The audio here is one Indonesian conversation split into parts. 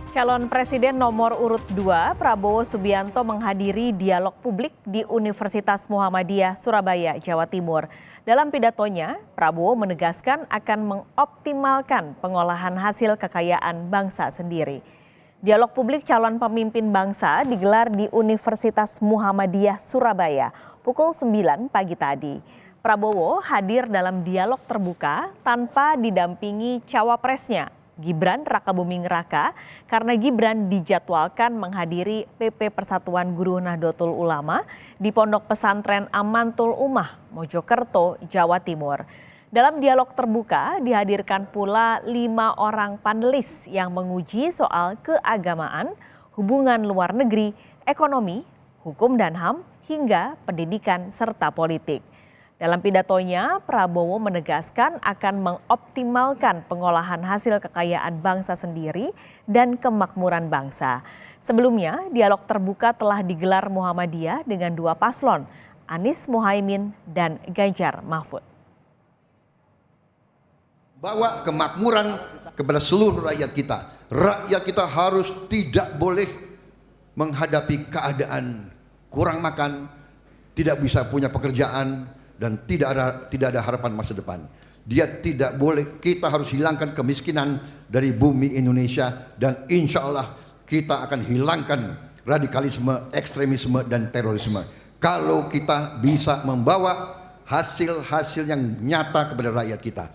Calon Presiden nomor urut 2 Prabowo Subianto menghadiri dialog publik di Universitas Muhammadiyah Surabaya, Jawa Timur. Dalam pidatonya, Prabowo menegaskan akan mengoptimalkan pengolahan hasil kekayaan bangsa sendiri. Dialog publik calon pemimpin bangsa digelar di Universitas Muhammadiyah Surabaya pukul 9 pagi tadi. Prabowo hadir dalam dialog terbuka tanpa didampingi cawapresnya, Gibran Rakabuming Raka, karena Gibran dijadwalkan menghadiri PP Persatuan Guru Nahdlatul Ulama di Pondok Pesantren Amantul Ummah, Mojokerto, Jawa Timur. Dalam dialog terbuka dihadirkan pula 5 orang panelis yang menguji soal keagamaan, hubungan luar negeri, ekonomi, hukum dan HAM, hingga pendidikan serta politik. Dalam pidatonya, Prabowo menegaskan akan mengoptimalkan pengolahan hasil kekayaan bangsa sendiri dan kemakmuran bangsa. Sebelumnya, dialog terbuka telah digelar Muhammadiyah dengan 2 paslon, Anies Mohaimin dan Ganjar Mahfud. Bawa kemakmuran kepada seluruh rakyat kita. Rakyat kita harus tidak boleh menghadapi keadaan kurang makan, tidak bisa punya pekerjaan, dan tidak ada harapan masa depan. Dia tidak boleh, kita harus hilangkan kemiskinan dari bumi Indonesia, dan insya Allah kita akan hilangkan radikalisme, ekstremisme, dan terorisme. Kalau kita bisa membawa hasil-hasil yang nyata kepada rakyat kita.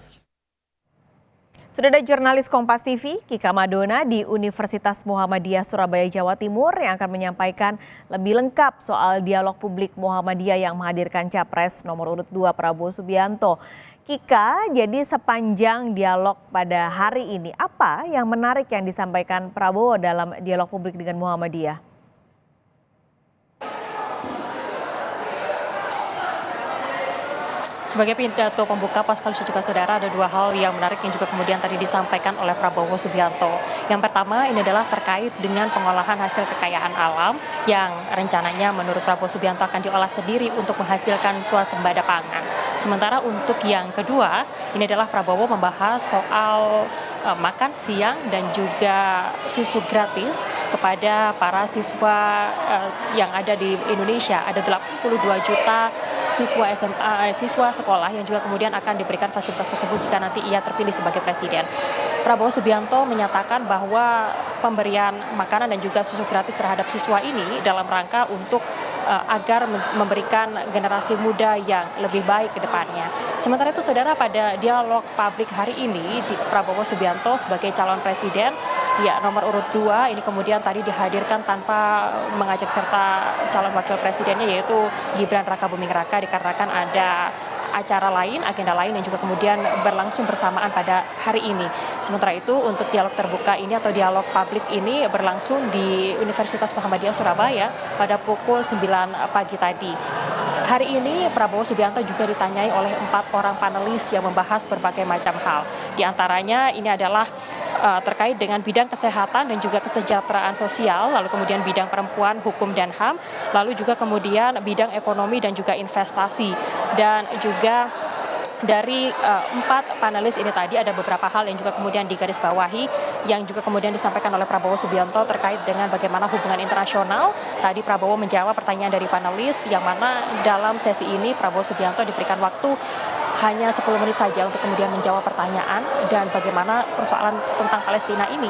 Sudah ada jurnalis Kompas TV, Kika Madona di Universitas Muhammadiyah Surabaya, Jawa Timur yang akan menyampaikan lebih lengkap soal dialog publik Muhammadiyah yang menghadirkan Capres nomor urut 2 Prabowo Subianto. Kika, jadi sepanjang dialog pada hari ini, apa yang menarik yang disampaikan Prabowo dalam dialog publik dengan Muhammadiyah? Sebagai pidato pembuka, Pascal dan juga saudara, ada 2 hal yang menarik yang juga kemudian tadi disampaikan oleh Prabowo Subianto. Yang pertama ini adalah terkait dengan pengolahan hasil kekayaan alam yang rencananya menurut Prabowo Subianto akan diolah sendiri untuk menghasilkan swasembada pangan. Sementara untuk yang kedua, ini adalah Prabowo membahas soal makan siang dan juga susu gratis kepada para siswa yang ada di Indonesia. Ada 82 juta siswa SMA, siswa sekolah yang juga kemudian akan diberikan fasilitas tersebut jika nanti ia terpilih sebagai presiden. Prabowo Subianto menyatakan bahwa pemberian makanan dan juga susu gratis terhadap siswa ini dalam rangka untuk agar memberikan generasi muda yang lebih baik ke depannya. Sementara itu saudara, pada dialog publik hari ini Prabowo Subianto sebagai calon presiden ya nomor urut 2 ini kemudian tadi dihadirkan tanpa mengajak serta calon wakil presidennya yaitu Gibran Rakabuming Raka dikarenakan ada acara lain, agenda lain yang juga kemudian berlangsung bersamaan pada hari ini. Sementara itu untuk dialog terbuka ini atau dialog publik ini berlangsung di Universitas Muhammadiyah Surabaya pada pukul 9 pagi tadi. Hari ini Prabowo Subianto juga ditanyai oleh 4 orang panelis yang membahas berbagai macam hal. Di antaranya ini adalah terkait dengan bidang kesehatan dan juga kesejahteraan sosial, lalu kemudian bidang perempuan, hukum dan HAM, lalu juga kemudian bidang ekonomi dan juga investasi. Dan juga dari 4 panelis ini tadi ada beberapa hal yang juga kemudian digarisbawahi yang juga kemudian disampaikan oleh Prabowo Subianto terkait dengan bagaimana hubungan internasional. Tadi Prabowo menjawab pertanyaan dari panelis yang mana dalam sesi ini Prabowo Subianto diberikan waktu hanya 10 menit saja untuk kemudian menjawab pertanyaan dan bagaimana persoalan tentang Palestina ini.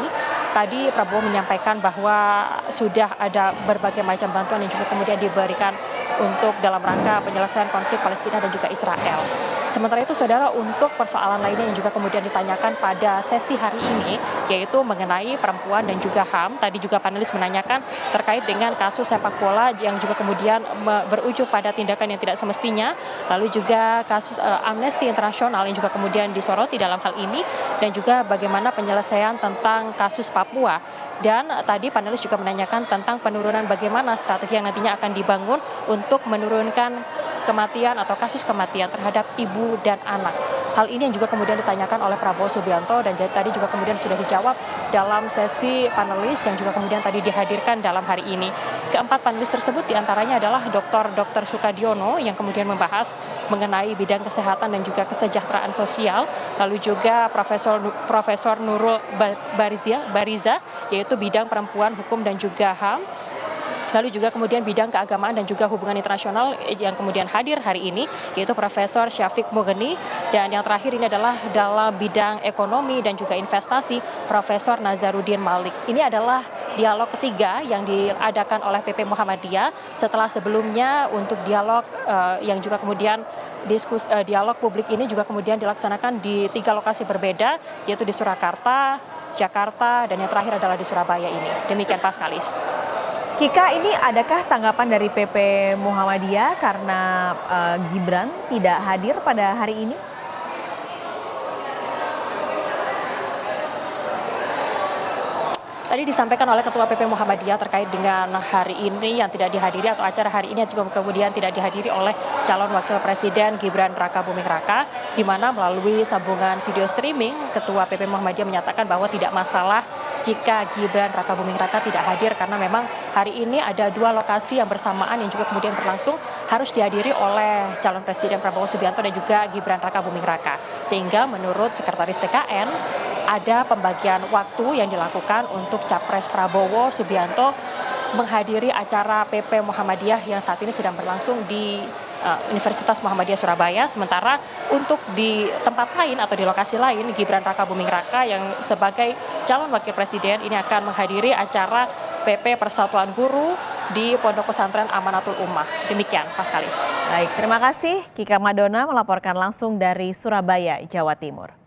Tadi Prabowo menyampaikan bahwa sudah ada berbagai macam bantuan yang juga kemudian diberikan untuk dalam rangka penyelesaian konflik Palestina dan juga Israel. Sementara itu saudara, untuk persoalan lainnya yang juga kemudian ditanyakan pada sesi hari ini yaitu mengenai perempuan dan juga HAM. Tadi juga panelis menanyakan terkait dengan kasus sepak bola yang juga kemudian berujung pada tindakan yang tidak semestinya. Lalu juga kasus Amnesty Internasional yang juga kemudian disoroti dalam hal ini dan juga bagaimana penyelesaian tentang kasus Papua. Dan tadi panelis juga menanyakan tentang penurunan bagaimana strategi yang nantinya akan dibangun untuk menurunkan kematian atau kasus kematian terhadap ibu dan anak. Hal ini yang juga kemudian ditanyakan oleh Prabowo Subianto dan tadi juga kemudian sudah dijawab dalam sesi panelis yang juga kemudian tadi dihadirkan dalam hari ini. Keempat panelis tersebut diantaranya adalah Dr. Sukadiono yang kemudian membahas mengenai bidang kesehatan dan juga kesejahteraan sosial, lalu juga Profesor Nurul Bariza yaitu bidang perempuan, hukum dan juga HAM. Lalu juga kemudian bidang keagamaan dan juga hubungan internasional yang kemudian hadir hari ini, yaitu Profesor Syafiq Mugheni. Dan yang terakhir ini adalah dalam bidang ekonomi dan juga investasi, Profesor Nazarudin Malik. Ini adalah dialog ketiga yang diadakan oleh PP Muhammadiyah setelah sebelumnya untuk dialog yang juga kemudian dialog publik ini juga kemudian dilaksanakan di 3 lokasi berbeda, yaitu di Surakarta, Jakarta, dan yang terakhir adalah di Surabaya ini. Demikian Paskalis. Kika, ini adakah tanggapan dari PP Muhammadiyah karena Gibran tidak hadir pada hari ini? Tadi disampaikan oleh Ketua PP Muhammadiyah terkait dengan hari ini yang tidak dihadiri atau acara hari ini yang juga kemudian tidak dihadiri oleh calon wakil presiden Gibran Raka Buming Raka, di mana melalui sambungan video streaming Ketua PP Muhammadiyah menyatakan bahwa tidak masalah jika Gibran Raka Buming Raka tidak hadir karena memang hari ini ada 2 lokasi yang bersamaan yang juga kemudian berlangsung harus dihadiri oleh calon presiden Prabowo Subianto dan juga Gibran Raka Buming Raka. Sehingga menurut Sekretaris TKN ada pembagian waktu yang dilakukan untuk Capres Prabowo Subianto menghadiri acara PP Muhammadiyah yang saat ini sedang berlangsung di Universitas Muhammadiyah Surabaya. Sementara untuk di tempat lain atau di lokasi lain, Gibran Raka Buming Raka yang sebagai calon wakil presiden ini akan menghadiri acara PP Persatuan Guru di Pondok Pesantren Amanatul Ummah. Demikian, Paskalis. Baik, terima kasih Kika Madona melaporkan langsung dari Surabaya, Jawa Timur.